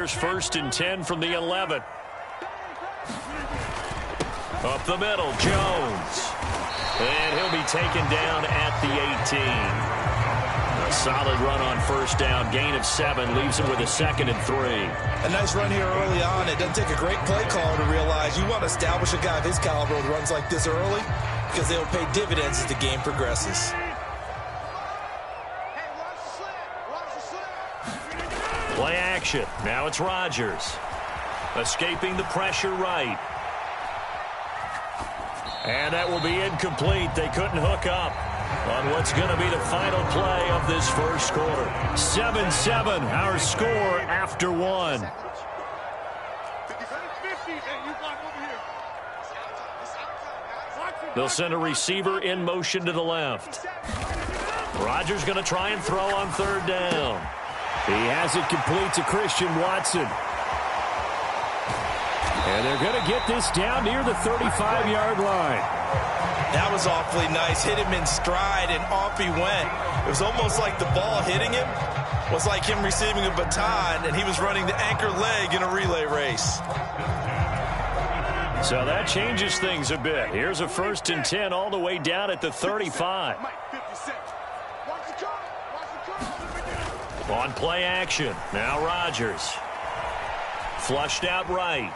Here's 1st and 10 from the 11. Up the middle, Jones. And he'll be taken down at the 18. A solid run on 1st down. Gain of 7 leaves him with a 2nd and 3. A nice run here early on. It doesn't take a great play caller to realize you want to establish a guy of his caliber with runs like this early because they'll pay dividends as the game progresses. Play action. Now it's Rodgers. Escaping the pressure right. And that will be incomplete. They couldn't hook up on what's going to be the final play of this first quarter. 7-7, our score after 1. They'll send a receiver in motion to the left. Rodgers going to try and throw on 3rd down. He has it complete to Christian Watson. And they're going to get this down near the 35-yard line. That was awfully nice. Hit him in stride, and off he went. It was almost like the ball hitting him was like him receiving a baton, and he was running the anchor leg in a relay race. So that changes things a bit. Here's a 1st and 10 all the way down at the 35. On play action. Now Rodgers. Flushed out right.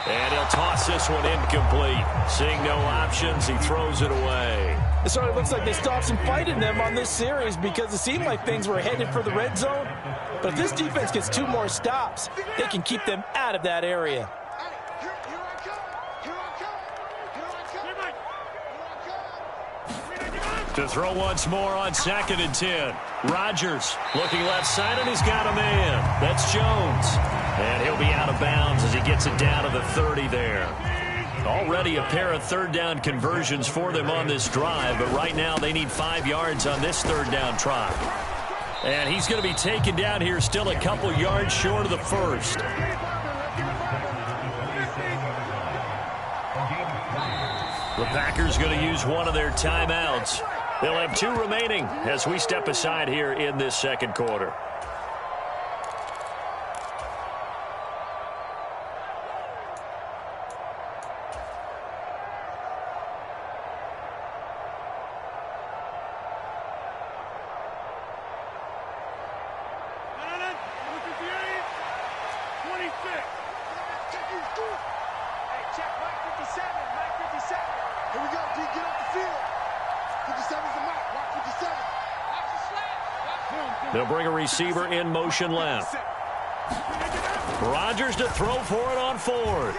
And he'll toss this one incomplete. Seeing no options, he throws it away. It sort of looks like they stopped some fight in them on this series because it seemed like things were headed for the red zone. But if this defense gets 2 more stops, they can keep them out of that area. To throw once more on 2nd and 10. Rodgers looking left side, and he's got a man. That's Jones. And he'll be out of bounds as he gets it down to the 30 there. Already a pair of 3rd down conversions for them on this drive, but right now they need 5 yards on this 3rd down try. And he's going to be taken down here still a couple yards short of the 1st. The Packers going to use one of their timeouts. They'll have 2 remaining as we step aside here in this 2nd quarter. They'll bring a receiver in motion left. Rodgers to throw for it on 4th.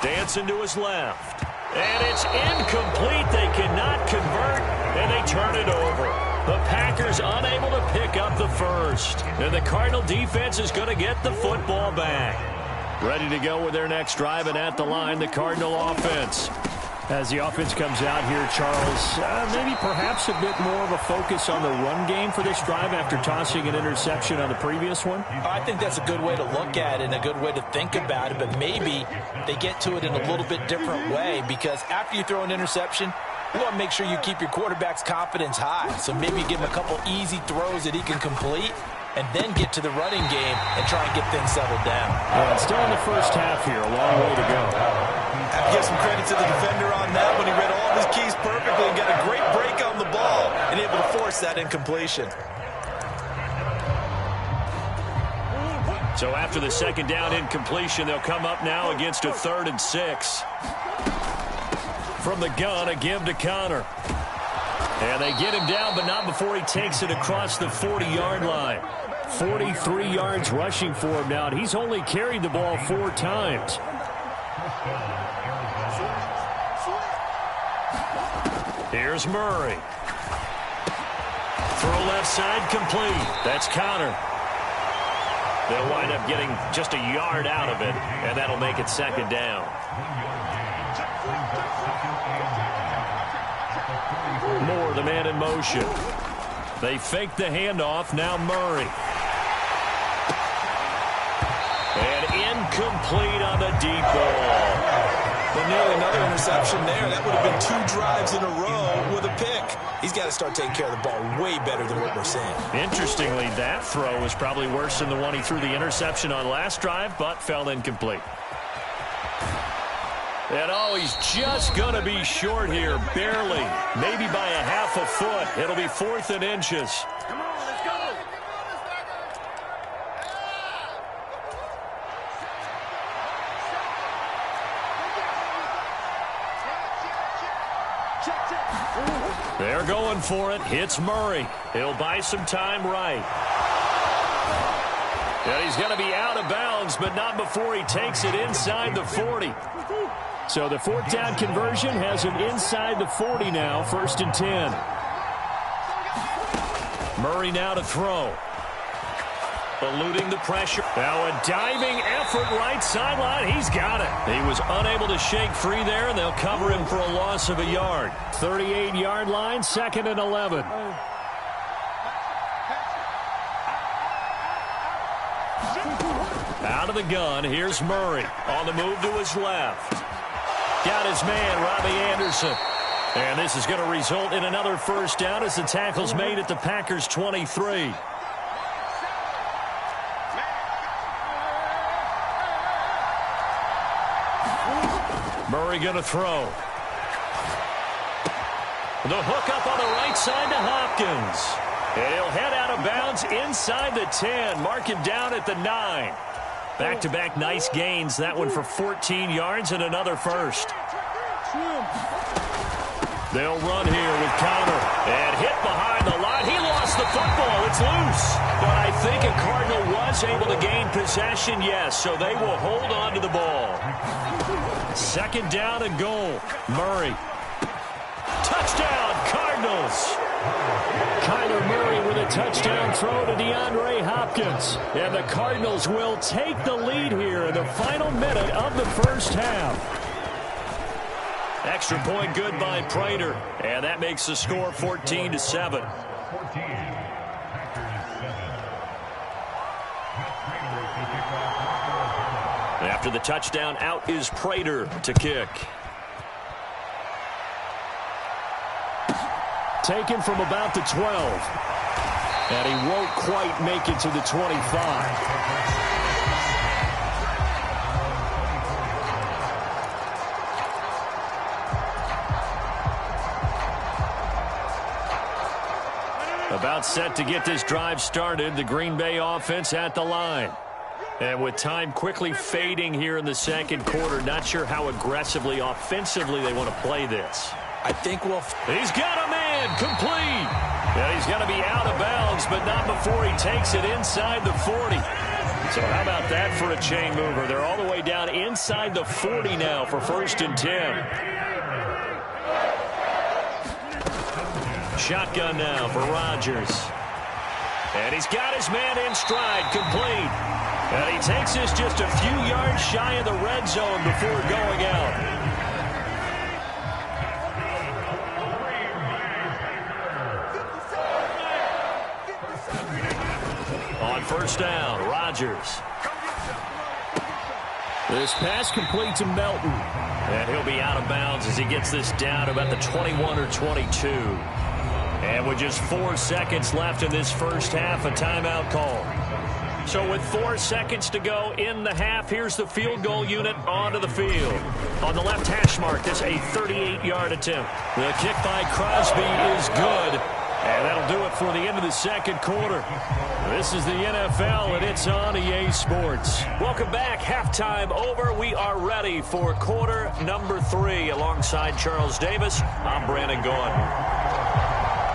Dancing to his left. And it's incomplete. They cannot convert, and they turn it over. The Packers unable to pick up the 1st. And the Cardinal defense is going to get the football back. Ready to go with their next drive, and at the line, the Cardinal offense. As the offense comes out here, Charles, maybe perhaps a bit more of a focus on the run game for this drive after tossing an interception on the previous one? I think that's a good way to look at it and a good way to think about it, but maybe they get to it in a little bit different way because after you throw an interception, you want to make sure you keep your quarterback's confidence high. So maybe give him a couple easy throws that he can complete and then get to the running game and try and get things settled down. Still in the first half here, a long way to go. Have to give some credit to the defender on that when he read all of his keys perfectly and got a great break on the ball and able to force that incompletion. So after the 2nd down incompletion, they'll come up now against a 3rd and 6. From the gun, a give to Connor. And they get him down, but not before he takes it across the 40-yard line. 43 yards rushing for him now, and he's only carried the ball 4 times. Here's Murray. Throw left side complete. That's Connor. They'll wind up getting just a yard out of it, and that'll make it 2nd down. Moore, the man in motion. They fake the handoff. Now Murray. And incomplete on the deep ball. But nearly another interception there. That would have been 2 drives in a row with a pick. He's got to start taking care of the ball way better than what we're seeing. Interestingly, that throw was probably worse than the one he threw the interception on last drive, but fell incomplete. And oh, he's just going to be short here, barely. Maybe by a half a foot. It'll be 4th and inches. Come on, let's go. They're going for it. Hits Murray. He'll buy some time right. And he's going to be out of bounds, but not before he takes it inside the 40. So the 4th down conversion has him inside the 40 now, 1st and 10. Murray now to throw. Eluding the pressure. Now a diving effort right sideline. He's got it. He was unable to shake free there, and they'll cover him for a loss of a yard. 38-yard line, 2nd and 11. Out of the gun, here's Murray. On the move to his left. Got his man, Robbie Anderson. And this is going to result in another 1st down as the tackle's made at the Packers' 23. Murray going to throw. The hook up on the right side to Hopkins. And he'll head out of bounds inside the 10. Mark him down at the 9. Back-to-back nice gains. That one for 14 yards and another 1st. They'll run here with Connor. And hit behind the line. He lost the football. It's loose. But I think a Cardinal was able to gain possession, yes. So they will hold on to the ball. 2nd down and goal. Murray. Touchdown, Cardinals. Kyler Murray with a touchdown throw to DeAndre Hopkins. And the Cardinals will take the lead here in the final minute of the 1st half. Extra point good by Prater. And that makes the score 14-7. After the touchdown, out is Prater to kick. Taken from about the 12. And he won't quite make it to the 25. About set to get this drive started, the Green Bay offense at the line. And with time quickly fading here in the 2nd quarter, not sure how aggressively, offensively they want to play this. I think He's got a man, complete. And he's going to be out of bounds, but not before he takes it inside the 40. So how about that for a chain mover? They're all the way down inside the 40 now for 1st and 10. Shotgun now for Rodgers. And he's got his man in stride, complete. And he takes this just a few yards shy of the red zone before going out. On 1st down, Rodgers. This pass complete to Melton. And he'll be out of bounds as he gets this down about the 21 or 22. And with just 4 seconds left in this 1st half, a timeout call. So with 4 seconds to go in the half, here's the field goal unit onto the field. On the left hash mark, this a 38-yard attempt. The kick by Crosby is good. And that'll do it for the end of the 2nd quarter. This is the NFL, and it's on EA Sports. Welcome back. Halftime over. We are ready for quarter number 3. Alongside Charles Davis, I'm Brandon Gaudin.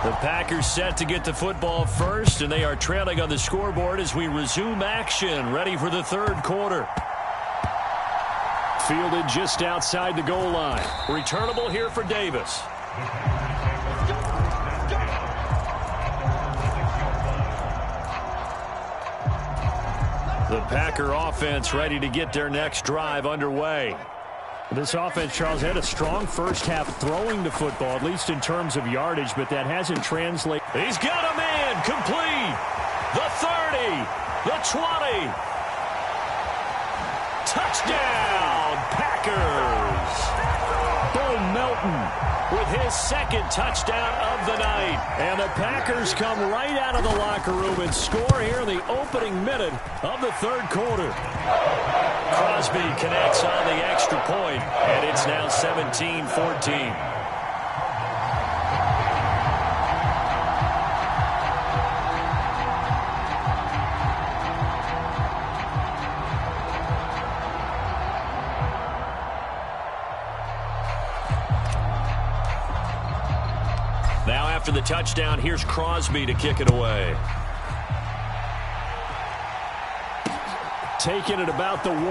The Packers set to get the football first, and they are trailing on the scoreboard as we resume action, ready for the 3rd quarter. Fielded just outside the goal line. Returnable here for Davis. The Packer offense ready to get their next drive underway. This offense, Charles, had a strong 1st half throwing the football, at least in terms of yardage, but that hasn't translated. He's got a man, complete. The 30, the 20. Touchdown, Packers. Sutton with his second touchdown of the night. And the Packers come right out of the locker room and score here in the opening minute of the third quarter. Crosby connects on the extra point, and it's now 17-14. Now after the touchdown, here's Crosby to kick it away. Taking it about the 1.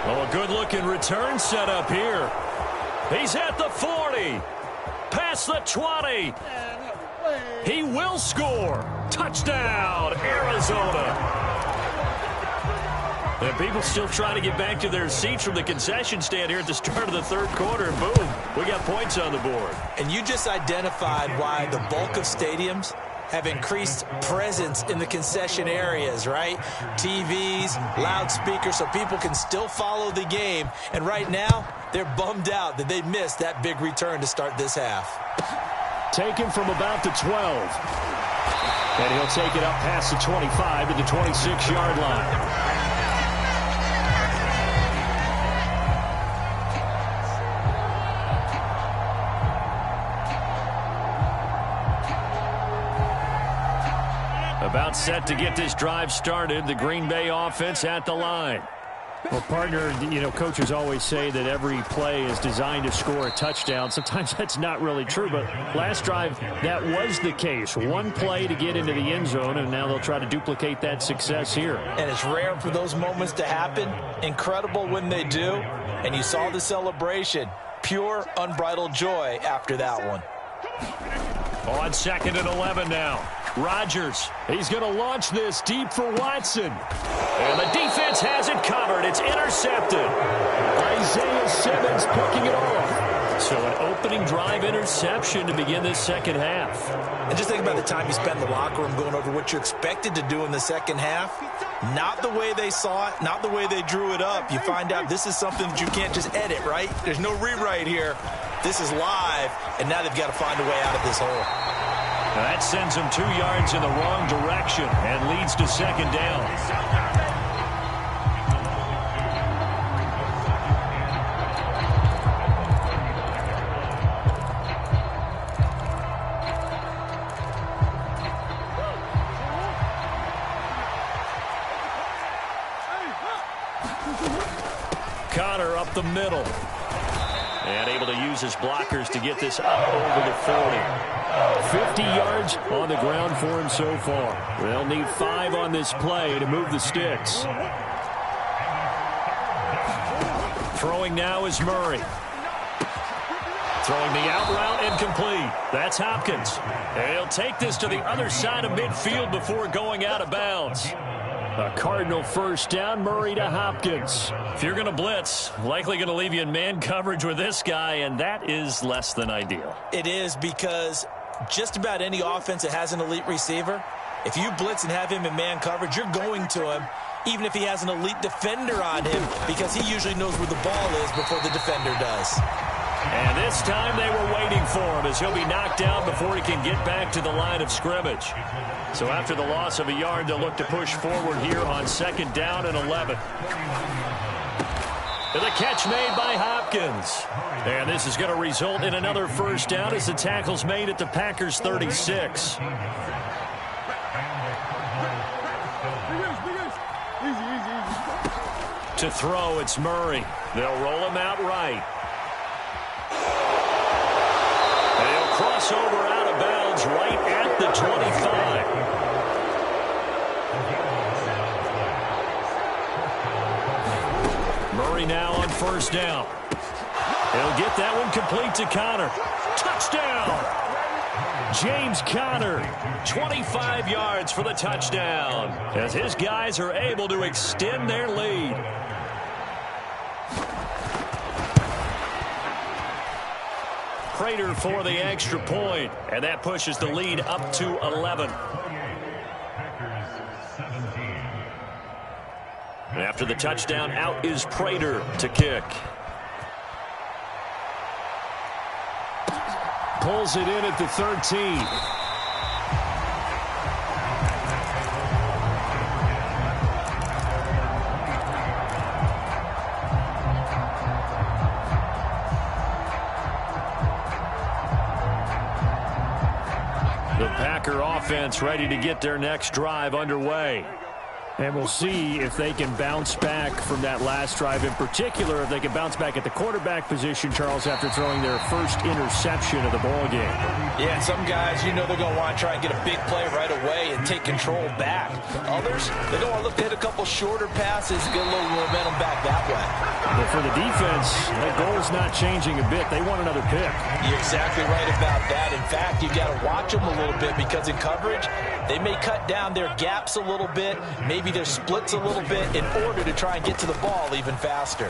Oh, a good-looking return set up here. He's at the 40. Past the 20. He will score. Touchdown, Arizona. And people still trying to get back to their seats from the concession stand here at the start of the third quarter. And boom, we got points on the board. And you just identified why the bulk of stadiums have increased presence in the concession areas, right? TVs, loudspeakers, so people can still follow the game. And right now, they're bummed out that they missed that big return to start this half. Taken from about the 12. And he'll take it up past the 25 to the 26-yard line. About set to get this drive started. The Green Bay offense at the line. Well, partner, coaches always say that every play is designed to score a touchdown. Sometimes that's not really true, but last drive, that was the case. One play to get into the end zone, and now they'll try to duplicate that success here. And it's rare for those moments to happen. Incredible when they do. And you saw the celebration. Pure, unbridled joy after that one. On 2nd and 11 now. Rodgers, he's going to launch this deep for Watson. And the defense has it covered. It's intercepted. Isaiah Simmons picking it off. So an opening drive interception to begin this second half. And just think about the time you spent in the locker room going over what you expected to do in the second half. Not the way they saw it, not the way they drew it up. You find out this is something that you can't just edit, right? There's no rewrite here. This is live, and now they've got to find a way out of this hole. Now that sends him 2 yards in the wrong direction and leads to second down. Connor up the middle. And able to use his blockers to get this up over the 40. 50 yards on the ground for him so far. They'll need 5 on this play to move the sticks. Throwing now is Murray. Throwing the out route incomplete. That's Hopkins. And he'll take this to the other side of midfield before going out of bounds. A Cardinal first down, Murray to Hopkins. If you're going to blitz, likely going to leave you in man coverage with this guy, and that is less than ideal. It is, because just about any offense that has an elite receiver, if you blitz and have him in man coverage, you're going to him, even if he has an elite defender on him, because he usually knows where the ball is before the defender does. And this time they were waiting for him, as he'll be knocked down before he can get back to the line of scrimmage. So after the loss of a yard, they'll look to push forward here on 2nd down and 11. The catch made by Hopkins. And this is going to result in another first down as the tackle's made at the Packers' 36. To throw, it's Murray. They'll roll him out right. They'll cross over out of bounds right at the 25. Murray now on first down. He'll get that one complete to Connor. Touchdown! James Conner, 25 yards for the touchdown, as his guys are able to extend their lead. Prater for the extra point, and that pushes the lead up to 11. After the touchdown, out is Prater to kick. pulls it in at the 13. The Packer offense ready to get their next drive underway. And we'll see if they can bounce back from that last drive. In particular, if they can bounce back at the quarterback position, Charles, after throwing their first interception of the ballgame. Yeah, some guys, you know they're going to want to try and get a big play right away and take control back. Others, they're going to want to look to hit a couple shorter passes, get a little momentum back that way. But for the defense, that goal's not changing a bit. They want another pick. You're exactly right about that. In fact, you've got to watch them a little bit because in coverage, they may cut down their gaps a little bit, maybe their splits a little bit in order to try and get to the ball even faster.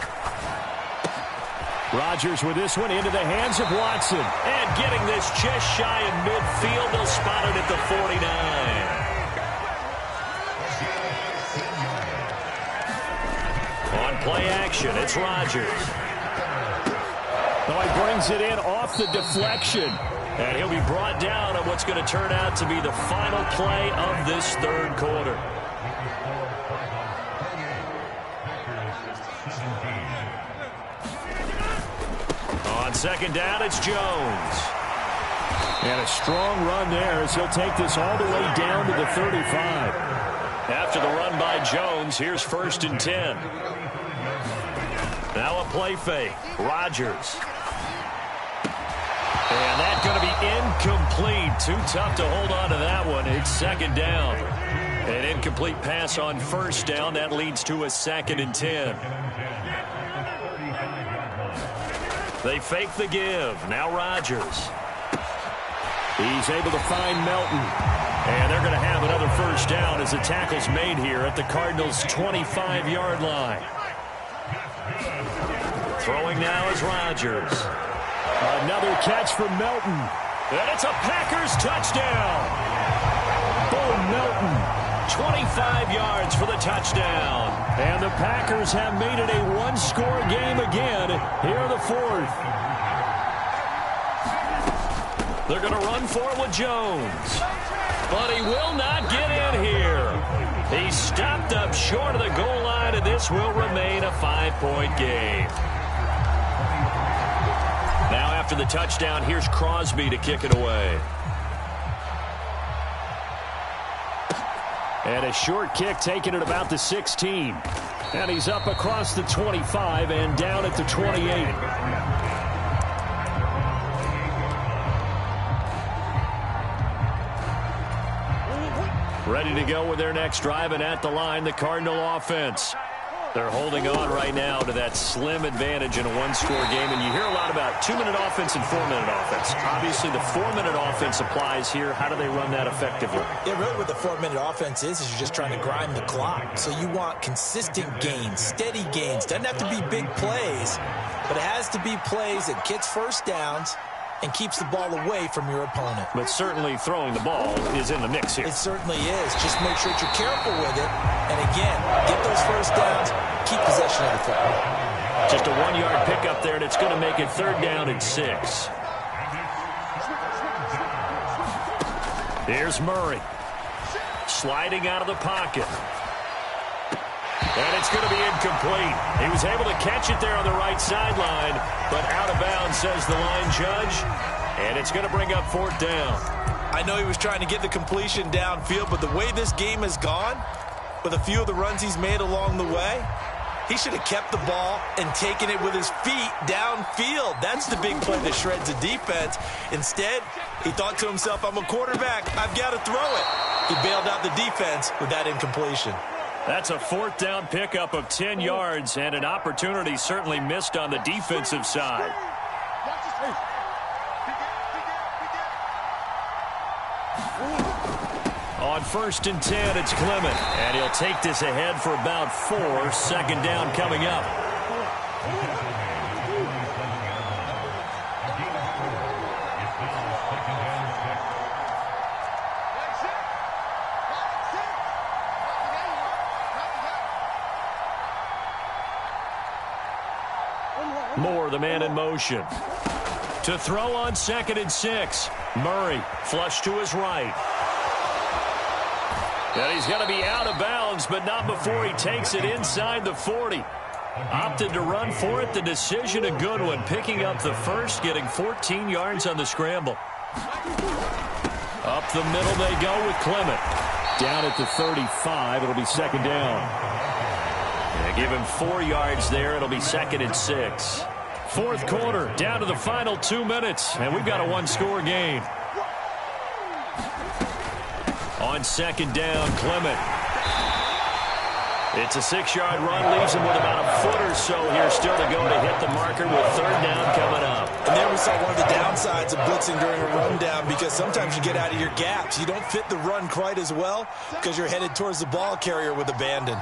Rodgers with this one into the hands of Watson. And getting this just shy of midfield. They'll spot it at the 49. On play action, it's Rodgers. He brings it in off the deflection. And he'll be brought down on what's going to turn out to be the final play of this third quarter. On second down, it's Jones. And a strong run there as he'll take this all the way down to the 35. After the run by Jones, here's 1st and 10. Now a play fake. Rodgers. And that's going to be incomplete. Too tough to hold on to that one. It's second down. An incomplete pass on first down. That leads to a 2nd and 10. They fake the give. Now Rodgers. He's able to find Melton. And they're going to have another first down as the tackle's made here at the Cardinals' 25-yard line. Throwing now is Rodgers. Another catch from Melton. And it's a Packers touchdown. Bo Melton, 25 yards for the touchdown. And the Packers have made it a one-score game again here in the 4th. They're going to run for it with Jones. But he will not get in here. He's stopped up short of the goal line, and this will remain a 5-point game. Now after the touchdown, here's Crosby to kick it away. And a short kick taken at about the 16. And he's up across the 25 and down at the 28. Ready to go with their next drive, and at the line, the Cardinal offense. They're holding on right now to that slim advantage in a one-score game. And you hear a lot about 2-minute offense and 4-minute offense. Obviously, the 4-minute offense applies here. How do they run that effectively? Yeah, really what the 4-minute offense is you're just trying to grind the clock. So you want consistent gains, steady gains. Doesn't have to be big plays, but it has to be plays that gets first downs and keeps the ball away from your opponent. But certainly throwing the ball is in the mix here. It certainly is. Just make sure that you're careful with it. And again, get those first downs, keep possession of the football. Just a 1-yard pickup there, and it's going to make it 3rd down and 6. Here's Murray. Sliding out of the pocket. And it's going to be incomplete. He was able to catch it there on the right sideline, but out of bounds, says the line judge. And it's going to bring up 4th down. I know he was trying to get the completion downfield, but the way this game has gone, with a few of the runs he's made along the way, he should have kept the ball and taken it with his feet downfield. That's the big play that shreds the defense. Instead, he thought to himself, I'm a quarterback. I've got to throw it. He bailed out the defense with that incompletion. That's a 4th down pickup of 10 yards and an opportunity certainly missed on the defensive side. On 1st and 10, it's Clement. And he'll take this ahead for about 4. 2nd down coming up. Moore, the man in motion. To throw on 2nd and 6. Murray, flush to his right. And he's going to be out of bounds, but not before he takes it inside the 40. Opted to run for it. The decision a good one. Picking up the first, getting 14 yards on the scramble. Up the middle they go with Clement. Down at the 35. It'll be 2nd down. Yeah, give him 4 yards there. It'll be 2nd and 6. 4th quarter, down to the final 2 minutes, and we've got a one-score game. On 2nd down, Clement. It's a 6-yard run, leaves him with about a foot or so here still to go to hit the marker with 3rd down coming up. And there we saw one of the downsides of blitzing during a rundown, because sometimes you get out of your gaps. You don't fit the run quite as well because you're headed towards the ball carrier with abandon.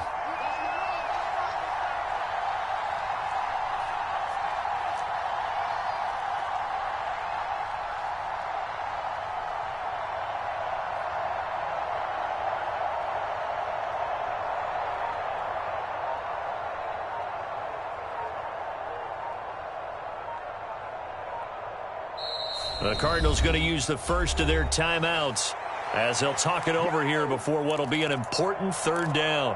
The Cardinals going to use the first of their timeouts as they'll talk it over here before what will be an important 3rd down.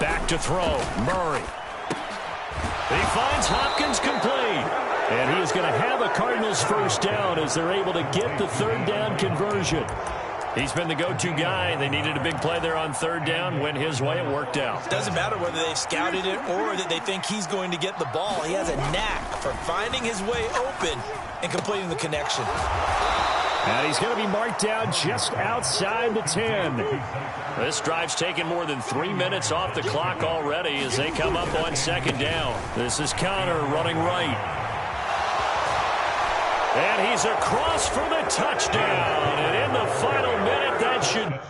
Back to throw, Murray. He finds Hopkins complete. And he is going to have a Cardinals first down as they're able to get the 3rd down conversion. He's been the go-to guy. They needed a big play there on 3rd down. Went his way. It worked out. Doesn't matter whether they've scouted it or that they think he's going to get the ball. He has a knack for finding his way open and completing the connection. And he's going to be marked down just outside the 10. This drive's taken more than 3 minutes off the clock already as they come up on 2nd down. This is Connor running right. And he's across for the touchdown. And in the final minute, that should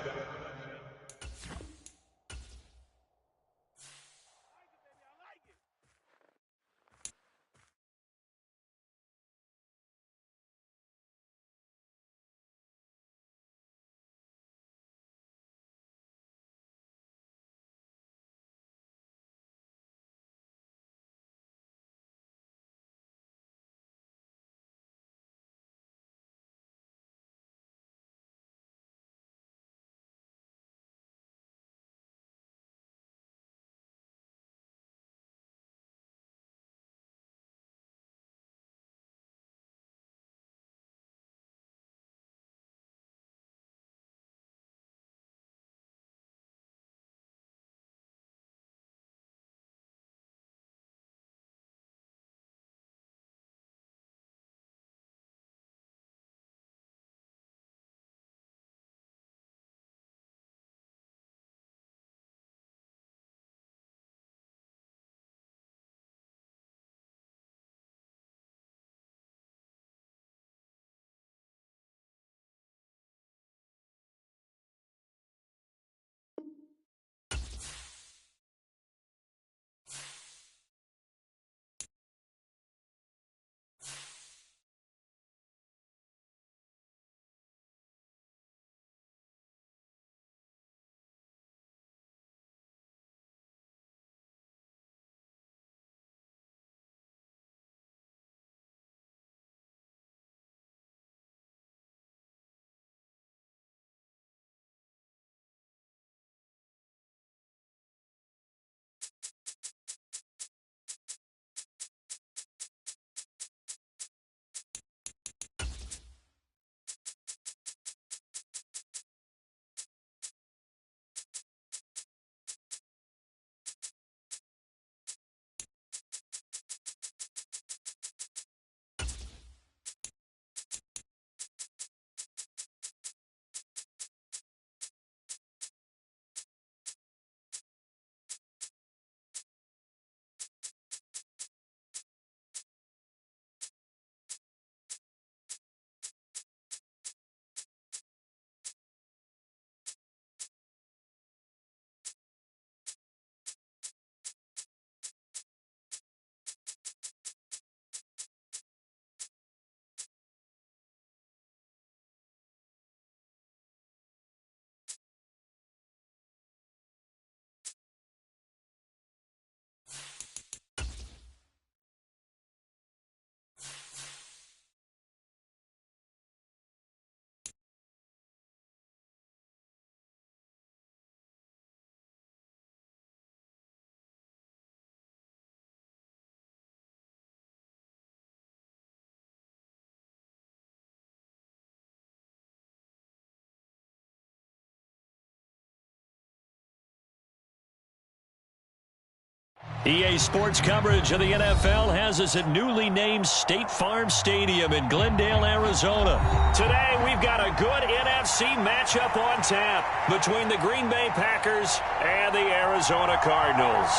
EA Sports coverage of the NFL has us at newly named State Farm Stadium in Glendale, Arizona. Today, we've got a good NFC matchup on tap between the Green Bay Packers and the Arizona Cardinals.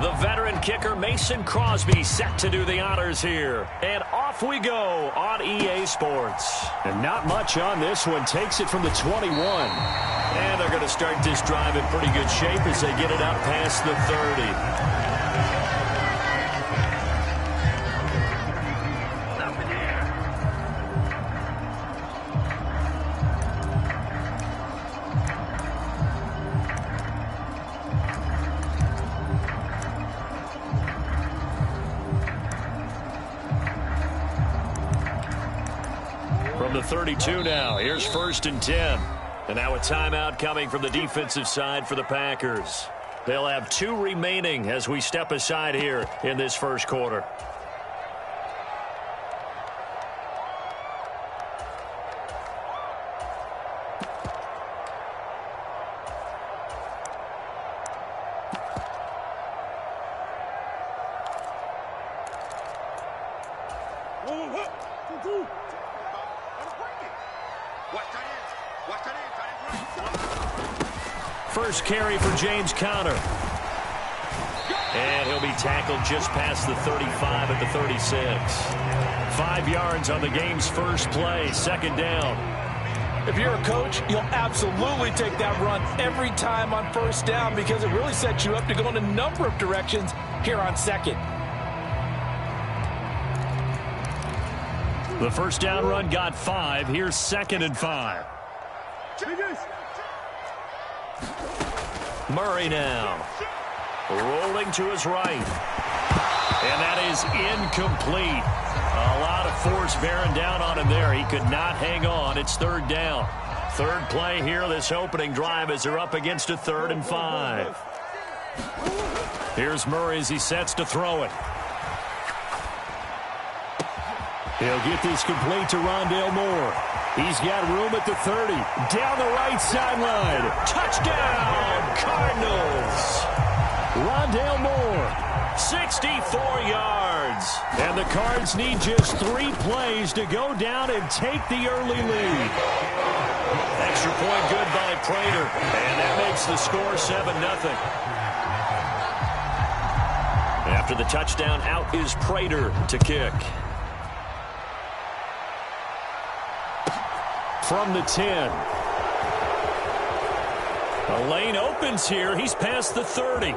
The veteran kicker Mason Crosby set to do the honors here. And off we go on EA Sports. And not much on this one. Takes it from the 21. And they're going to start this drive in pretty good shape as they get it out past the 30. From the 32 now, here's 1st and 10. And now a timeout coming from the defensive side for the Packers. They'll have 2 remaining as we step aside here in this first quarter. First carry for James Conner. And he'll be tackled just past the 35 at the 36. 5 yards on the game's first play, 2nd down. If you're a coach, you'll absolutely take that run every time on 1st down because it really sets you up to go in a number of directions here on 2nd. The 1st down run got 5. Here's 2nd and 5. Murray now. Rolling to his right. And that is incomplete. A lot of force bearing down on him there. He could not hang on. It's 3rd down. 3rd play here, this opening drive as they're up against a 3rd and 5. Here's Murray as he sets to throw it. He'll get this complete to Rondale Moore. He's got room at the 30. Down the right sideline. Touchdown, Cardinals. Rondale Moore, 64 yards. And the Cards need just 3 plays to go down and take the early lead. Extra point good by Prater. And that makes the score 7-0. After the touchdown, out is Prater to kick. From the 10. A lane opens here. He's past the 30. And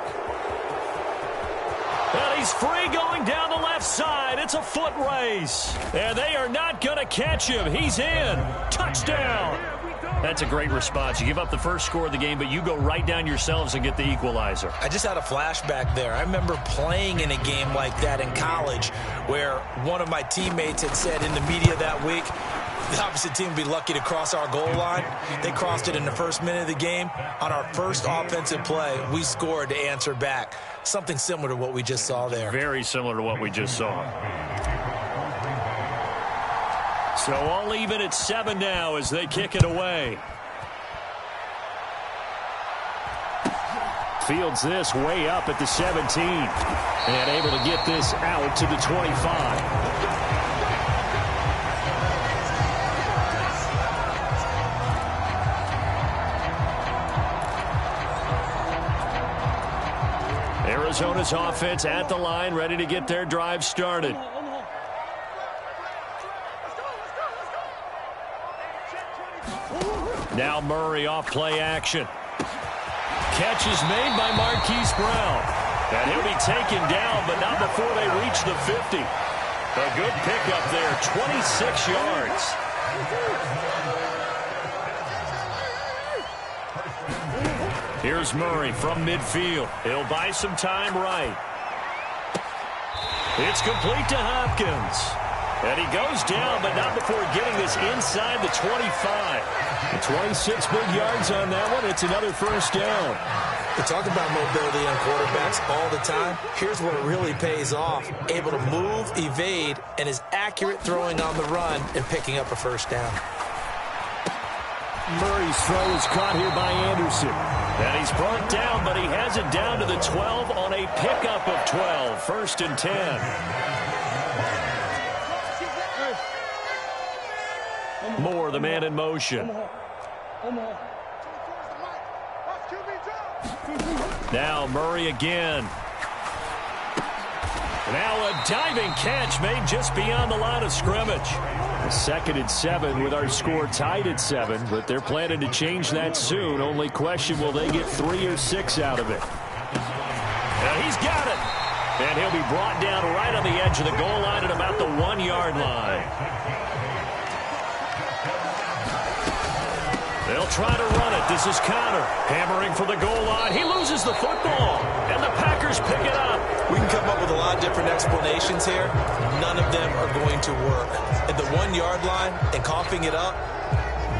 he's free going down the left side. It's a foot race. And they are not going to catch him. He's in. Touchdown. That's a great response. You give up the first score of the game, but you go right down yourselves and get the equalizer. I just had a flashback there. I remember playing in a game like that in college where one of my teammates had said in the media that week, the opposite team would be lucky to cross our goal line. They crossed it in the first minute of the game. On our first offensive play, we scored to answer back. Something similar to what we just saw there. Very similar to what we just saw. So all even at 7 now as they kick it away. Fields this way up at the 17. And able to get this out to the 25. Arizona's offense at the line, ready to get their drive started. Now Murray off play action. Catch is made by Marquise Brown. And he'll be taken down, but not before they reach the 50. A good pickup there, 26 yards. Here's Murray from midfield. He'll buy some time right. It's complete to Hopkins. And he goes down, but not before getting this inside the 25. 26 big yards on that one. It's another first down. We talk about mobility on quarterbacks all the time. Here's what really pays off. Able to move, evade, and is accurate throwing on the run and picking up a first down. Murray's throw is caught here by Anderson. And he's brought down, but he has it down to the 12 on a pickup of 12. First and 10. Moore, the man in motion. Now Murray again. Now a diving catch made just beyond the line of scrimmage. 2nd and 7 with our score tied at 7, but they're planning to change that soon. Only question, will they get 3 or 6 out of it? Now he's got it. And he'll be brought down right on the edge of the goal line at about the 1-yard line. They'll try to run it. This is Connor hammering for the goal line. He loses the football, and the Packers pick it up. We can come up with a lot of different explanations here. None of them are going to work. At the 1-yard line and coughing it up,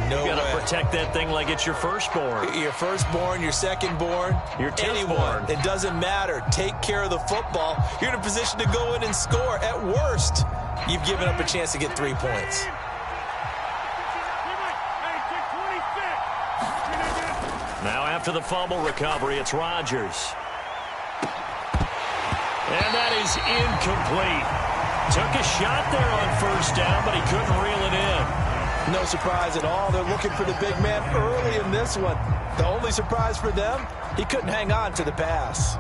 no way. You got to protect that thing like it's your firstborn. Your firstborn, your secondborn, your anyone. It doesn't matter. Take care of the football. You're in a position to go in and score. At worst, you've given up a chance to get 3 points. Now after the fumble recovery, it's Rodgers. And that is incomplete. Took a shot there on first down, but he couldn't reel it in. No surprise at all. They're looking for the big man early in this one. The only surprise for them, he couldn't hang on to the pass.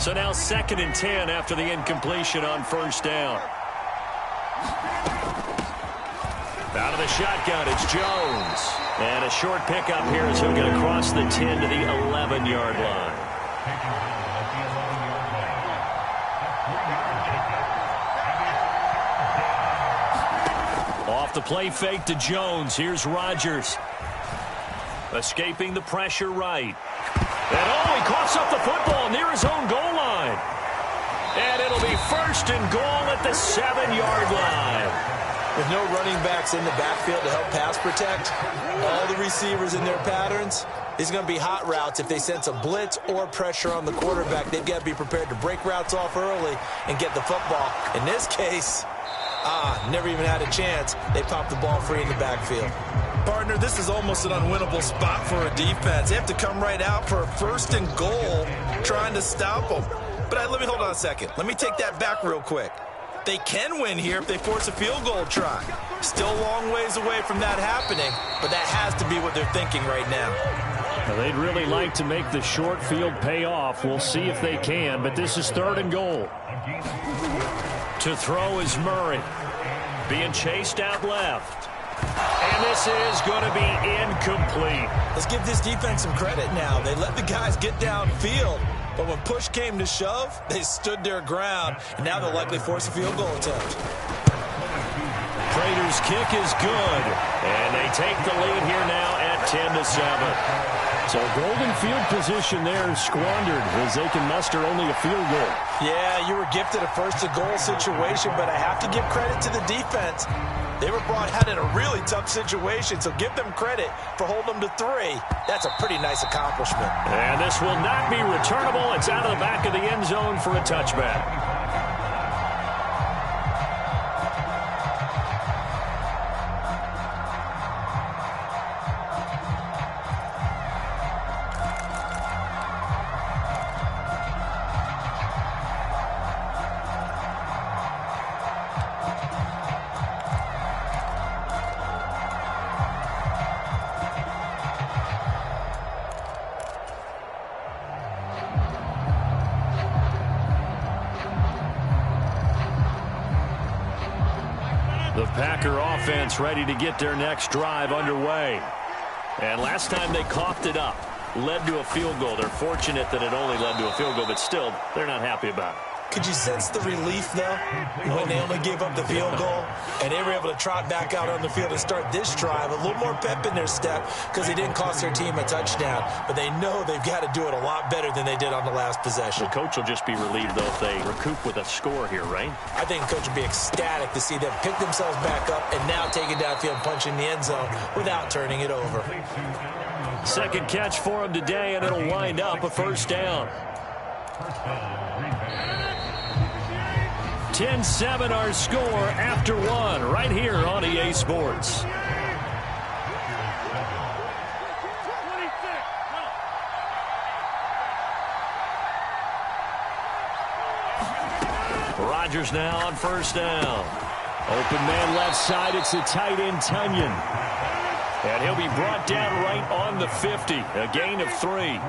So now 2nd and 10 after the incompletion on first down. Out of the shotgun, it's Jones. And a short pickup here as he'll get across the 10 to the 11-yard line. Off the play fake to Jones. Here's Rodgers. Escaping the pressure right. And he coughs up the football near his own goal line. And it'll be first and goal at the 7-yard line. With no running backs in the backfield to help pass protect, all the receivers in their patterns, it's going to be hot routes. If they sense a blitz or pressure on the quarterback, they've got to be prepared to break routes off early and get the football. In this case, never even had a chance. They popped the ball free in the backfield. Partner, this is almost an unwinnable spot for a defense. They have to come right out for a first and goal trying to stop them. But let me hold on a second. Let me take that back real quick. They can win here if they force a field goal try. Still a long ways away from that happening, but that has to be what they're thinking right now. Well, they'd really like to make the short field pay off. We'll see if they can, but this is 3rd and goal. To throw is Murray. Being chased out left. And this is going to be incomplete. Let's give this defense some credit now. They let the guys get downfield. But when push came to shove, they stood their ground, and now they'll likely force a field goal attempt. Prater's kick is good, and they take the lead here now at 10-7. So golden field position there squandered as they can muster only a field goal. Yeah, you were gifted a first-and-goal situation, but I have to give credit to the defense. They were brought out in a really tough situation, so give them credit for holding them to 3. That's a pretty nice accomplishment. And this will not be returnable. It's out of the back of the end zone for a touchback. The Packer offense ready to get their next drive underway. And last time they coughed it up, led to a field goal. They're fortunate that it only led to a field goal, but still, they're not happy about it. Could you sense the relief, though, when they only gave up the field goal and they were able to trot back out on the field and start this drive? A little more pep in their step because they didn't cost their team a touchdown, but they know they've got to do it a lot better than they did on the last possession. The coach will just be relieved, though, if they recoup with a score here, right? I think the coach would be ecstatic to see them pick themselves back up and now take it downfield and punch in the end zone without turning it over. Second catch for him today, and it'll wind up a first down. 10-7 our score after one right here on EA Sports. Rodgers now on first down. Open man left side. It's the tight end Tunyon. And he'll be brought down right on the 50. A gain of 3.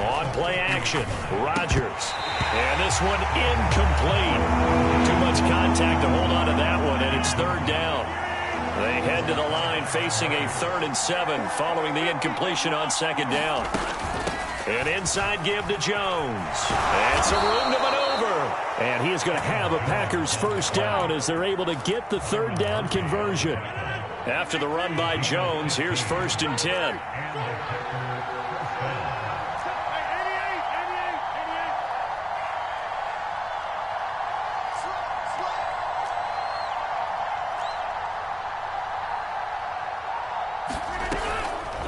On play action, Rodgers. And this one incomplete. Too much contact to hold on to that one, and it's third down. They head to the line facing a 3rd and 7 following the incompletion on second down. An inside give to Jones. And some room to maneuver. And he is going to have a Packers first down as they're able to get the third down conversion. After the run by Jones, here's 1st and 10.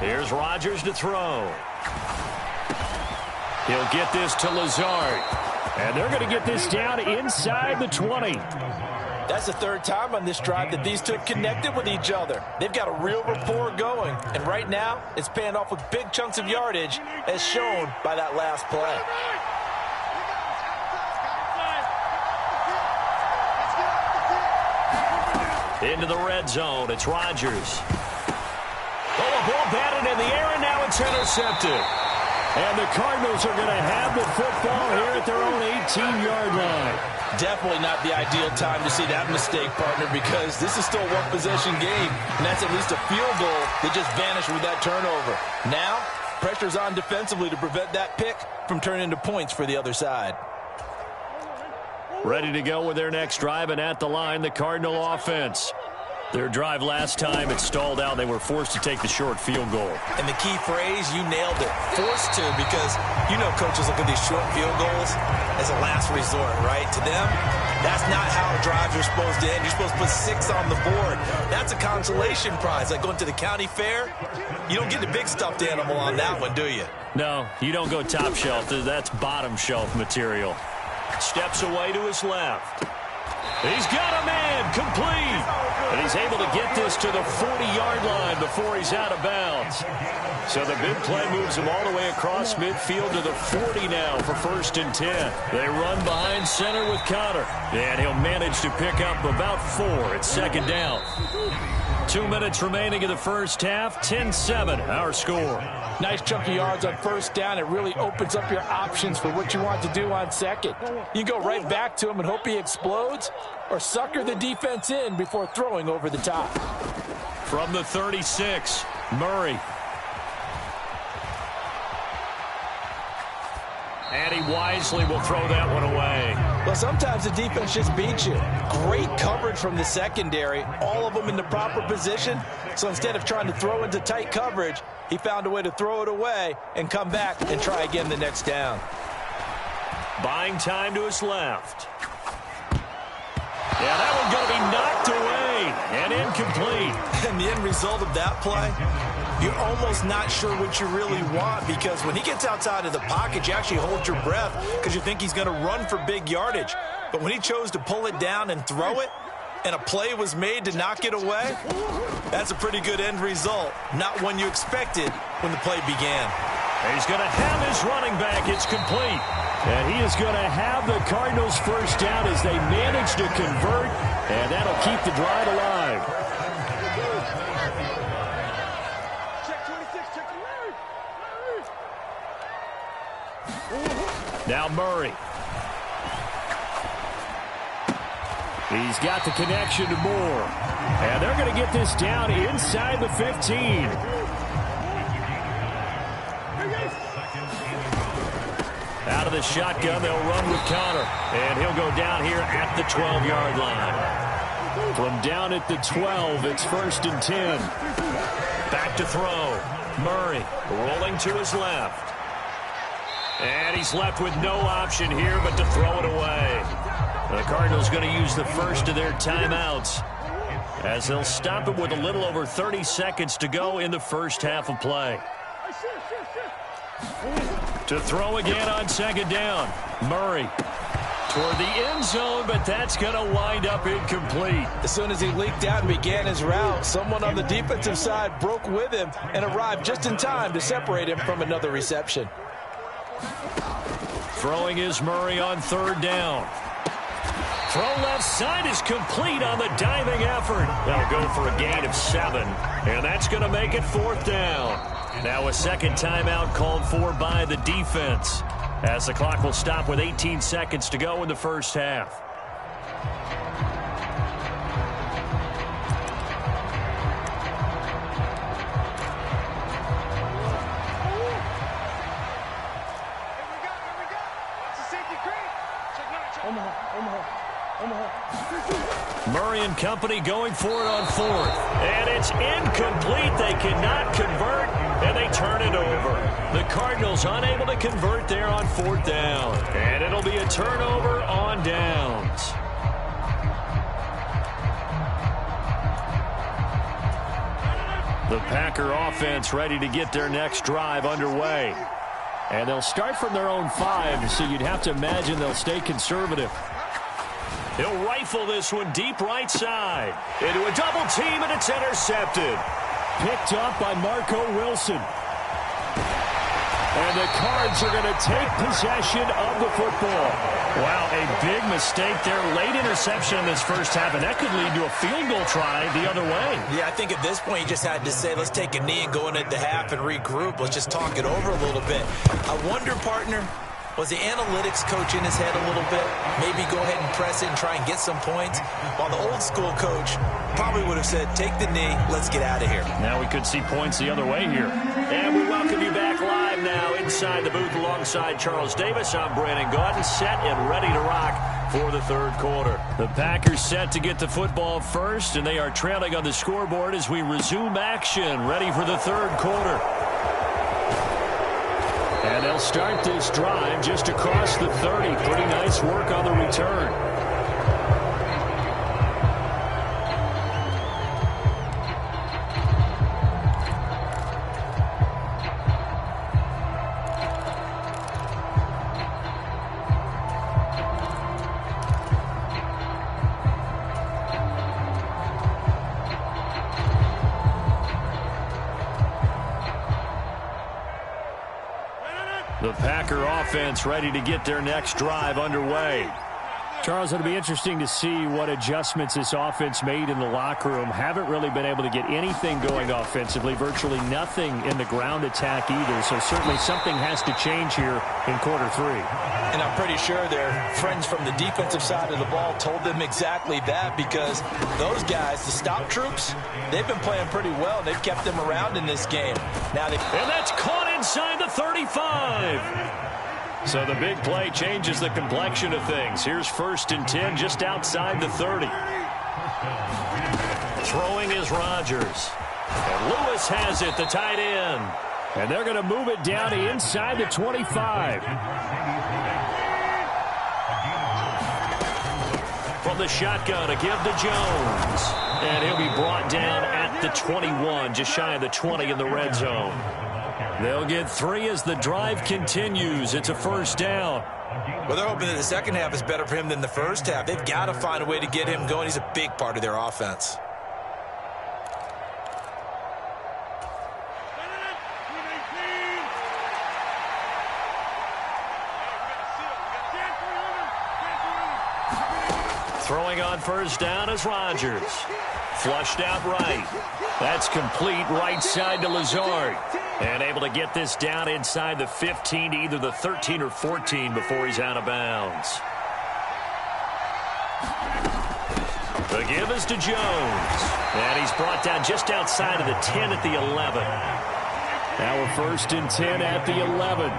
Here's Rodgers to throw. He'll get this to Lazard. And they're going to get this down inside the 20. That's the 3rd time on this drive that these two have connected with each other. They've got a real rapport going. And right now, it's paying off with big chunks of yardage, as shown by that last play. Into the red zone. It's Rodgers. Oh, a ball batted in the air, and now it's intercepted. And the Cardinals are going to have the football here at their own 18-yard line. Definitely not the ideal time to see that mistake, partner, because this is still a one-possession game, and that's at least a field goal that just vanished with that turnover. Now, pressure's on defensively to prevent that pick from turning into points for the other side. Ready to go with their next drive, and at the line, the Cardinal offense. Their drive last time, it stalled out. They were forced to take the short field goal. And the key phrase, you nailed it, forced to, because you know coaches look at these short field goals as a last resort, right? To them, that's not how drives are supposed to end. You're supposed to put 6 on the board. That's a consolation prize. Like going to the county fair, you don't get the big stuffed animal on that one, do you? No, you don't go top shelf. That's bottom shelf material. Steps away to his left. He's got a man, complete. And he's able to get this to the 40-yard line before he's out of bounds. So the big play moves him all the way across midfield to the 40 now for 1st and 10. They run behind center with Conner. And he'll manage to pick up about 4 at 2nd down. 2 minutes remaining in the first half. 10-7, our score. Nice chunk of yards on first down. It really opens up your options for what you want to do on second. You go right back to him and hope he explodes, or sucker the defense in before throwing over the top. From the 36, Murray. And he wisely will throw that one away. Well, sometimes the defense just beats you. Great coverage from the secondary, all of them in the proper position. So instead of trying to throw into tight coverage, he found a way to throw it away and come back and try again the next down. Buying time to his left. Yeah, that one's going to be knocked away and incomplete. And the end result of that play, you're almost not sure what you really want, because when he gets outside of the pocket, you actually hold your breath because you think he's going to run for big yardage. But when he chose to pull it down and throw it, and a play was made to knock it away, that's a pretty good end result. Not one you expected when the play began. He's going to have his running back. It's complete. And he is going to have the Cardinals first down as they manage to convert, and that'll keep the drive alive. Now Murray. He's got the connection to Moore. And they're going to get this down inside the 15. of the shotgun. They'll run with Conner. And he'll go down here at the 12-yard line. From down at the 12, it's 1st and 10. Back to throw. Murray rolling to his left. And he's left with no option here but to throw it away. The Cardinals going to use the first of their timeouts as they'll stop it with a little over 30 seconds to go in the first half of play. To throw again on 2nd down. Murray toward the end zone, but that's going to wind up incomplete. As soon as he leaked out and began his route, someone on the defensive side broke with him and arrived just in time to separate him from another reception. Throwing is Murray on 3rd down. Throw left side is complete on the diving effort. They'll go for a gain of 7, and that's going to make it 4th down. Now a second timeout called for by the defense, as the clock will stop with 18 seconds to go in the first half. Murray and company going for it on 4th. And it's incomplete. They cannot convert, and they turn it over. The Cardinals unable to convert there on 4th down. And it'll be a turnover on downs. The Packer offense ready to get their next drive underway. And they'll start from their own 5, so you'd have to imagine they'll stay conservative. He'll rifle this one deep right side. Into a double team, and it's intercepted. Picked up by Marco Wilson. And the Cards are going to take possession of the football. Wow, a big mistake there. Late interception in this first half, and that could lead to a field goal try the other way. Yeah, I think at this point you just had to say, let's take a knee and go into the half and regroup. Let's just talk it over a little bit. I wonder, partner, was the analytics coach in his head a little bit? Maybe go ahead and press it and try and get some points? While the old school coach probably would have said, take the knee, let's get out of here. Now we could see points the other way here. And we welcome you back live now inside the booth alongside Charles Davis. I'm Brandon Gaudin, set and ready to rock for the 3rd quarter. The Packers set to get the football first, and they are trailing on the scoreboard as we resume action, ready for the 3rd quarter. And they'll start this drive just across the 30. Pretty nice work on the return. The Packer offense ready to get their next drive underway. Charles, it'll be interesting to see what adjustments this offense made in the locker room. Haven't really been able to get anything going offensively, virtually nothing in the ground attack either. So certainly something has to change here in quarter 3. And I'm pretty sure their friends from the defensive side of the ball told them exactly that, because those guys, the stop troops, they've been playing pretty well, and they've kept them around in this game. And that's caught inside the 35. So the big play changes the complexion of things. Here's 1st and 10 just outside the 30. Throwing is Rodgers. And Lewis has it, the tight end. And they're going to move it down to inside the 25. From the shotgun, a give to Jones. And he'll be brought down at the 21, just shy of the 20 in the red zone. They'll get 3 as the drive continues. It's a 1st down. Well, they're hoping that the second half is better for him than the first half. They've got to find a way to get him going. He's a big part of their offense. Throwing on 1st down is Rodgers. Flushed out right. That's complete right side to Lazard. And able to get this down inside the 15 to either the 13 or 14 before he's out of bounds. The give is to Jones. And he's brought down just outside of the 10 at the 11. Now a 1st and 10 at the 11.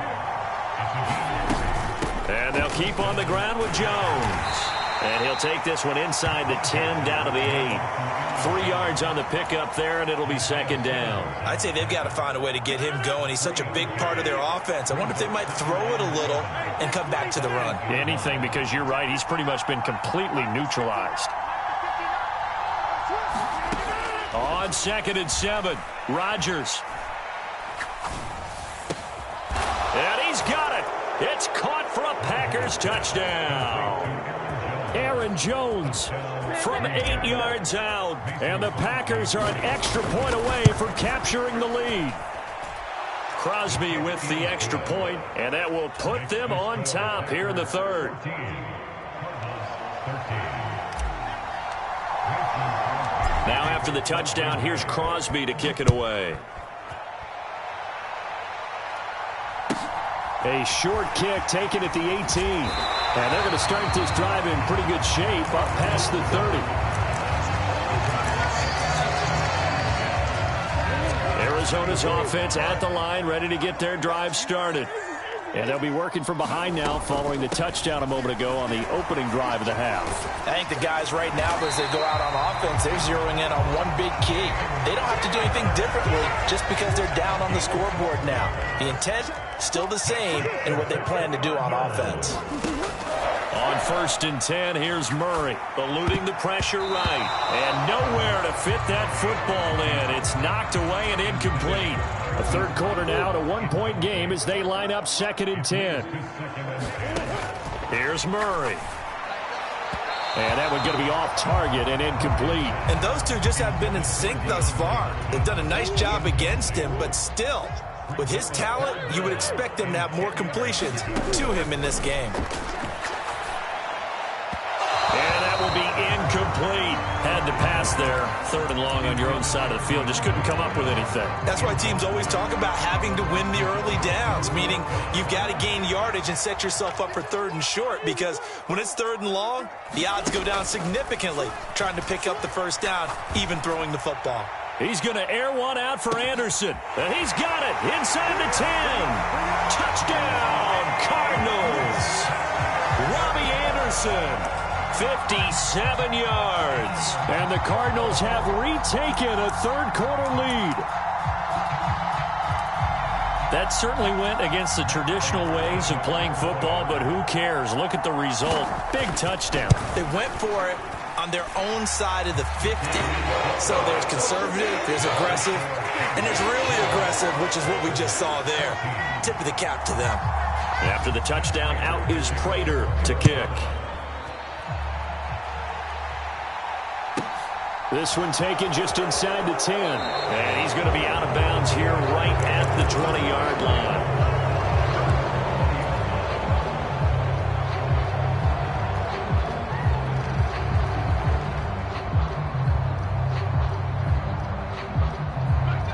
keep on the ground with Jones. And he'll take this one inside the 10, down to the 8. 3 yards on the pickup there, and it'll be second down. I'd say they've got to find a way to get him going. He's such a big part of their offense. I wonder if they might throw it a little and come back to the run. Anything, because you're right. He's pretty much been completely neutralized. On 2nd and 7, Rodgers. And he's got it. It's caught for a Packers touchdown. Aaron Jones from 8 yards out. And the Packers are an extra point away from capturing the lead. Crosby with the extra point, and that will put them on top here in the third. Now after the touchdown, here's Crosby to kick it away. A short kick taken at the 18. And they're going to start this drive in pretty good shape up past the 30. Arizona's offense at the line, ready to get their drive started. And they'll be working from behind now following the touchdown a moment ago on the opening drive of the half. I think the guys right now, as they go out on offense, they're zeroing in on one big key. They don't have to do anything differently just because they're down on the scoreboard now. The intent, still the same in what they plan to do on offense. On 1st and 10, here's Murray, eluding the pressure right. And nowhere to fit that football in. It's knocked away and incomplete. A third quarter now, at a 1-point game as they line up 2nd and 10. Here's Murray. And that one going to be off target and incomplete. And those two just haven't been in sync thus far. They've done a nice job against him, but still, with his talent, you would expect them to have more completions to him in this game. And that will be incomplete. Had to pass there. 3rd and long on your own side of the field. Just couldn't come up with anything. That's why teams always talk about having to win the early downs, meaning you've got to gain yardage and set yourself up for 3rd and short, because when it's 3rd and long, the odds go down significantly trying to pick up the first down, even throwing the football. He's going to air one out for Anderson. And he's got it inside the 10. Touchdown, Cardinals. Robbie Anderson. 57 yards. And the Cardinals have retaken a third quarter lead. That certainly went against the traditional ways of playing football, but who cares? Look at the result. Big touchdown. They went for it on their own side of the 50. So there's conservative, there's aggressive, and there's really aggressive, which is what we just saw there. Tip of the cap to them. After the touchdown, out is Prater to kick. This one taken just inside the 10. And he's going to be out of bounds here right at the 20-yard line.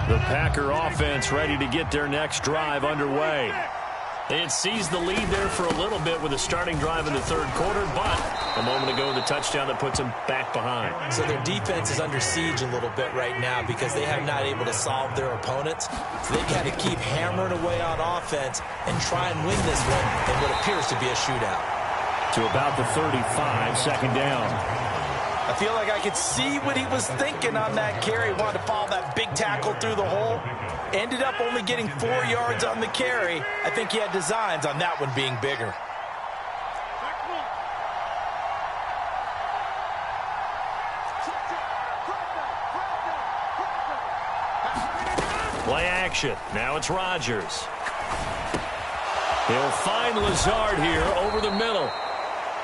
The Packer offense ready to get their next drive underway. They had seized the lead there for a little bit with a starting drive in the third quarter, but a moment ago the touchdown that puts them back behind. So their defense is under siege a little bit right now because they have not able to solve their opponents. So they've got to keep hammering away on offense and try and win this one in what appears to be a shootout. To about the 35, second down. I feel like I could see what he was thinking on that carry. Wanted to follow that big tackle through the hole. Ended up only getting 4 yards on the carry. I think he had designs on that one being bigger. Play action. Now it's Rodgers. He'll find Lazard here over the middle.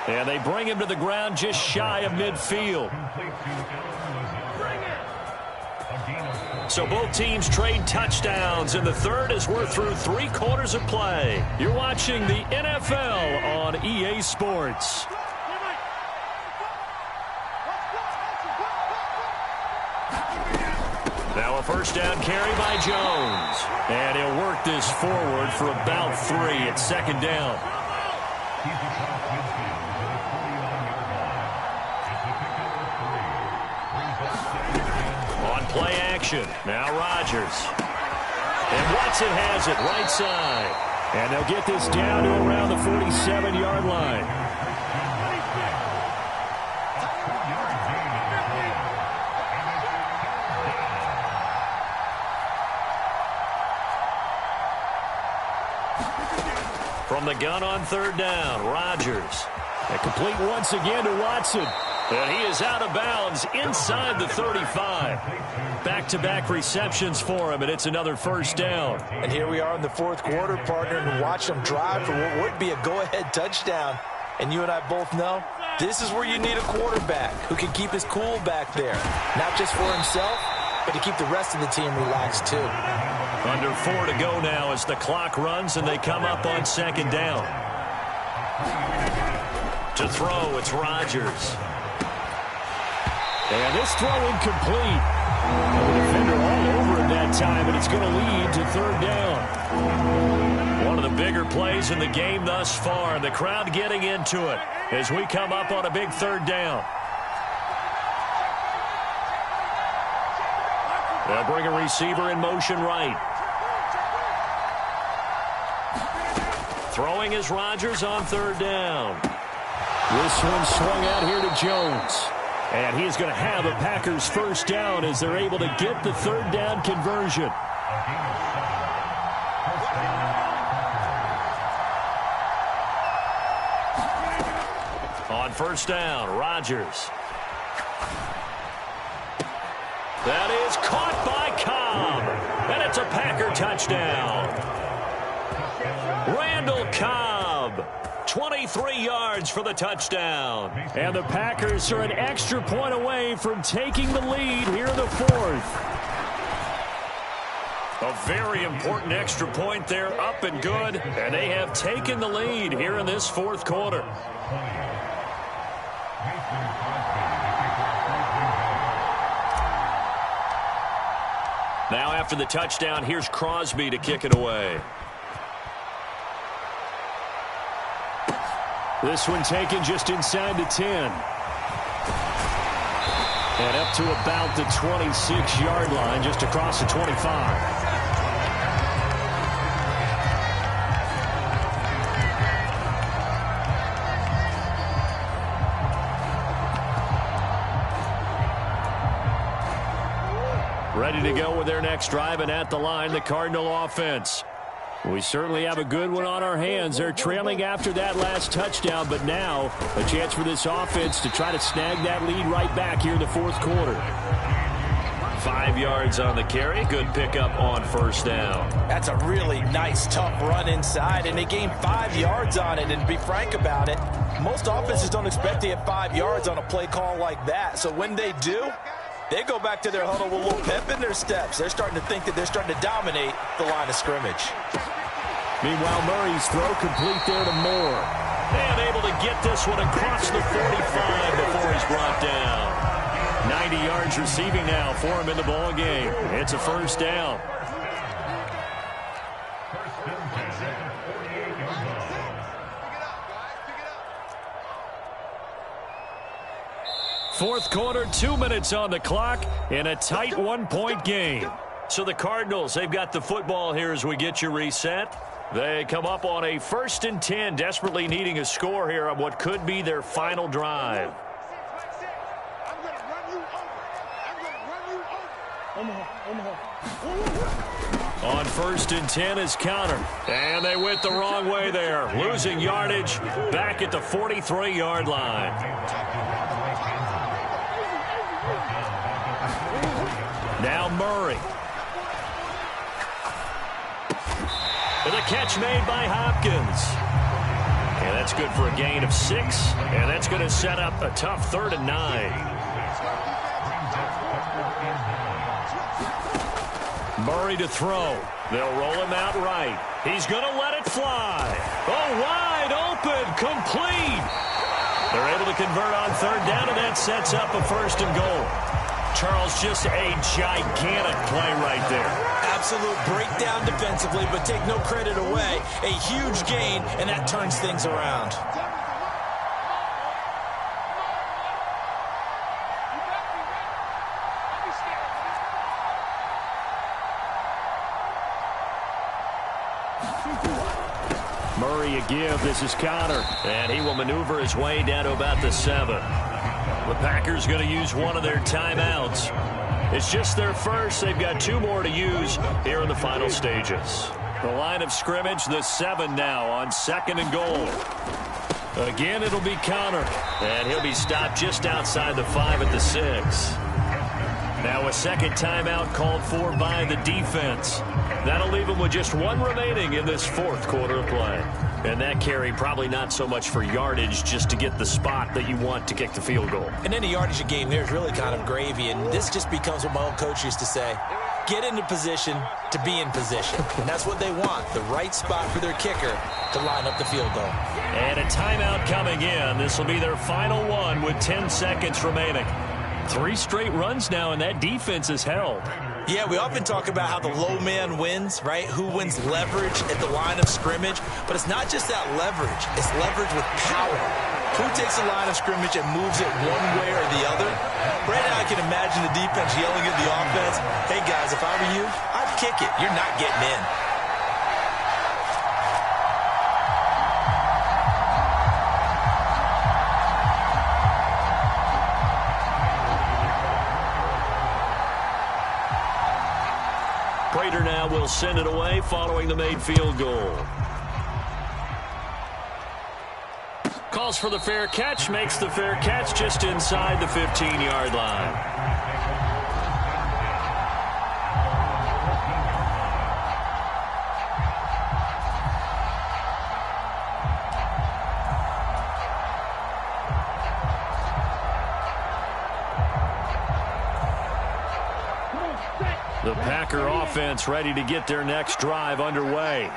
And they bring him to the ground just shy of midfield. So both teams trade touchdowns, and the third as we're through 3 quarters of play. You're watching the NFL on EA Sports. Now a first down carry by Jones. And he'll work this forward for about 3 at second down. On play action, now Rodgers. And Watson has it right side. And they'll get this down to around the 47-yard line. From the gun on third down, Rodgers. And complete once again to Watson. And he is out of bounds inside the 35. Back-to-back receptions for him, and it's another first down. And here we are in the fourth quarter, partner, and watch them drive for what would be a go-ahead touchdown. And you and I both know this is where you need a quarterback who can keep his cool back there. Not just for himself, but to keep the rest of the team relaxed too. Under 4 to go now as the clock runs and they come up on second down. To throw, it's Rodgers. And this throw incomplete. And the defender all over him that time, and it's going to lead to third down. One of the bigger plays in the game thus far. The crowd getting into it as we come up on a big third down. They'll bring a receiver in motion right. Throwing is Rodgers on third down. This one swung out here to Jones. And he's going to have a Packers first down as they're able to get the third down conversion. On first down, Rodgers. That is caught by Cobb. And it's a Packer touchdown. Randall Cobb. 23 yards for the touchdown. And the Packers are an extra point away from taking the lead here in the fourth. A very important extra point there, up and good. And they have taken the lead here in this fourth quarter. Now after the touchdown, here's Crosby to kick it away. This one taken just inside the 10. And up to about the 26-yard line, just across the 25. Ready to go with their next drive, and at the line, the Cardinal offense. We certainly have a good one on our hands. They're trailing after that last touchdown, but now a chance for this offense to try to snag that lead right back here in the fourth quarter. 5 yards on the carry. Good pickup on first down. That's a really nice, tough run inside, and they gained 5 yards on it. And to be frank about it, most offenses don't expect to get 5 yards on a play call like that. So when they do, they go back to their huddle with a little pep in their steps. They're starting to think that they're starting to dominate the line of scrimmage. Meanwhile, Murray's throw complete there to Moore. And able to get this one across the 45 before he's brought down. 90 yards receiving now for him in the ball game. It's a first down. Fourth quarter, 2 minutes on the clock in a tight 1-point game. So the Cardinals, they've got the football here as we get you reset. They come up on a 1st and 10, desperately needing a score here on what could be their final drive. On 1st and 10 is counter. And they went the wrong way there. Losing yardage back at the 43-yard line. Now Murray. With a catch made by Hopkins. And that's good for a gain of 6. And that's going to set up a tough 3rd and 9. Murray to throw. They'll roll him out right. He's going to let it fly. Oh, wide open. Complete. They're able to convert on 3rd down, and that sets up a 1st and goal. Charles, just a gigantic play right there. Absolute breakdown defensively, but take no credit away. A huge gain, and that turns things around. carry you give. This is Conner. And he will maneuver his way down to about the 7. The Packers going to use one of their timeouts. It's just their first. They've got 2 more to use here in the final stages. The line of scrimmage, the 7 now on 2nd and goal. Again, it'll be Conner. And he'll be stopped just outside the 5 at the 6. Now a second timeout called for by the defense. That'll leave them with just 1 remaining in this 4th quarter of play. And that carry probably not so much for yardage, just to get the spot that you want to kick the field goal. And any yardage game there is really kind of gravy, and this just becomes what my old coach used to say. Get into position to be in position. And that's what they want, the right spot for their kicker to line up the field goal. And a timeout coming in. This will be their final one with 10 seconds remaining. 3 straight runs now, and that defense is held. Yeah, we often talk about how the low man wins, right? Who wins leverage at the line of scrimmage. But it's not just that leverage. It's leverage with power. Who takes the line of scrimmage and moves it one way or the other? Right now I can imagine the defense yelling at the offense, hey, guys, if I were you, I'd kick it. You're not getting in. Prater now will send it away following the made field goal. Calls for the fair catch, makes the fair catch just inside the 15-yard line. The Packer offense ready to get their next drive underway.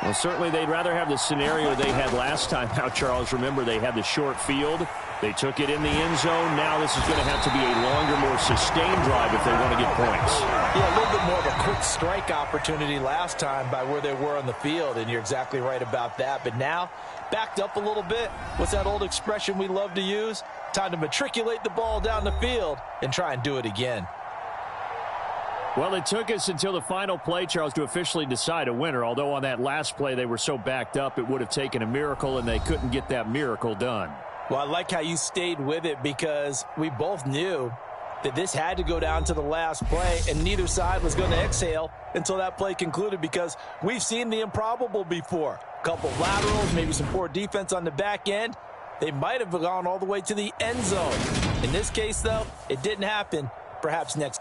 Well, certainly they'd rather have the scenario they had last time out, Charles. Remember, they had the short field. They took it in the end zone. Now this is going to have to be a longer, more sustained drive if they want to get points. Yeah, a little bit more of a quick strike opportunity last time by where they were on the field, and you're exactly right about that. But now, backed up a little bit. What's that old expression we love to use? Time to matriculate the ball down the field and try and do it again. Well, it took us until the final play, Charles, to officially decide a winner. Although on that last play they were so backed up, it would have taken a miracle, and they couldn't get that miracle done. Well, I like how you stayed with it, because we both knew that this had to go down to the last play, and neither side was going to exhale until that play concluded, because we've seen the improbable before. A couple laterals, maybe some poor defense on the back end. They might have gone all the way to the end zone. In this case, though, it didn't happen. Perhaps next